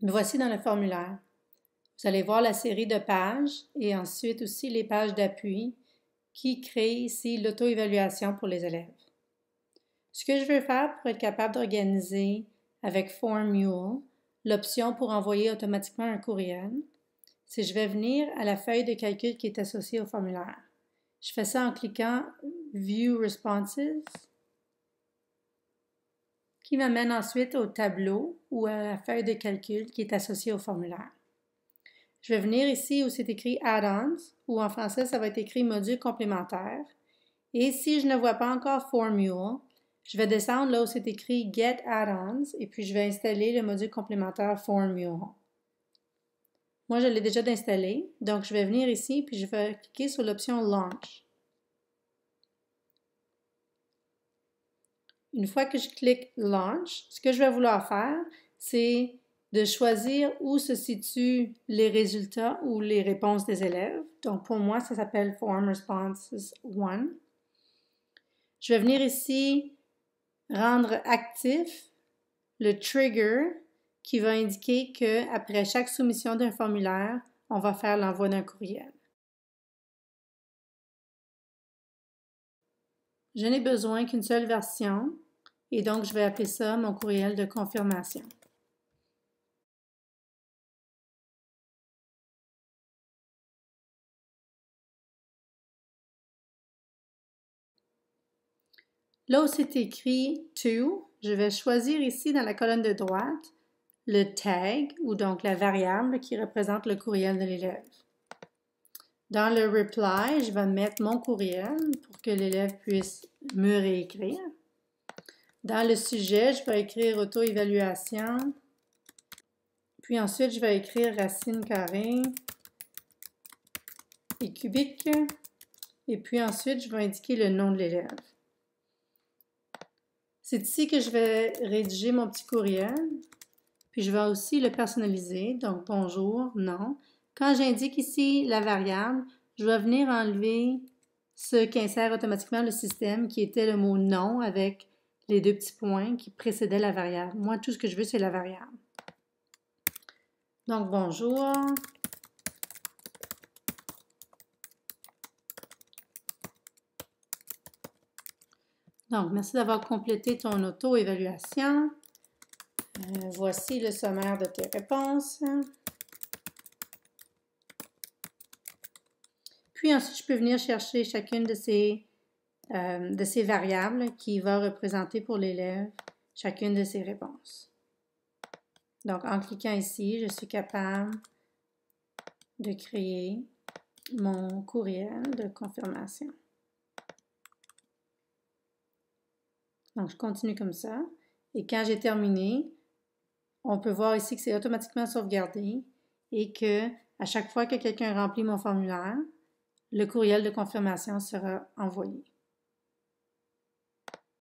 Me voici dans le formulaire. Vous allez voir la série de pages et ensuite aussi les pages d'appui qui créent ici l'auto-évaluation pour les élèves. Ce que je veux faire pour être capable d'organiser avec Formule l'option pour envoyer automatiquement un courriel, c'est que je vais venir à la feuille de calcul qui est associée au formulaire. Je fais ça en cliquant View Responses, qui m'amène ensuite au tableau ou à la feuille de calcul qui est associée au formulaire. Je vais venir ici où c'est écrit Add-ons, ou en français, ça va être écrit Module complémentaire. Et si je ne vois pas encore Formule, je vais descendre là où c'est écrit Get Add-ons, et puis je vais installer le module complémentaire Formule. Moi, je l'ai déjà installé, donc je vais venir ici, puis je vais cliquer sur l'option Launch. Une fois que je clique Launch, ce que je vais vouloir faire, c'est de choisir où se situent les résultats ou les réponses des élèves. Donc, pour moi, ça s'appelle Form Responses 1. Je vais venir ici rendre actif le trigger qui va indiquer qu'après chaque soumission d'un formulaire, on va faire l'envoi d'un courriel. Je n'ai besoin qu'une seule version et donc je vais appeler ça mon courriel de confirmation. Là où c'est écrit To, je vais choisir ici dans la colonne de droite le tag ou donc la variable qui représente le courriel de l'élève. Dans le reply, je vais mettre mon courriel pour que l'élève puisse me réécrire. Dans le sujet, je vais écrire auto-évaluation. Puis ensuite, je vais écrire racine carrée et cubique. Et puis ensuite, je vais indiquer le nom de l'élève. C'est ici que je vais rédiger mon petit courriel. Puis je vais aussi le personnaliser. Donc, bonjour, non. Quand j'indique ici la variable, je vais venir enlever ce qu'insère automatiquement le système qui était le mot non avec les deux petits points qui précédaient la variable. Moi, tout ce que je veux, c'est la variable. Donc, bonjour. Donc, merci d'avoir complété ton auto-évaluation. Voici le sommaire de tes réponses. Puis ensuite, je peux venir chercher chacune de ces variables qui va représenter pour l'élève chacune de ses réponses. Donc, en cliquant ici, je suis capable de créer mon courriel de confirmation. Donc, je continue comme ça. Et quand j'ai terminé, on peut voir ici que c'est automatiquement sauvegardé et que à chaque fois que quelqu'un remplit mon formulaire, le courriel de confirmation sera envoyé.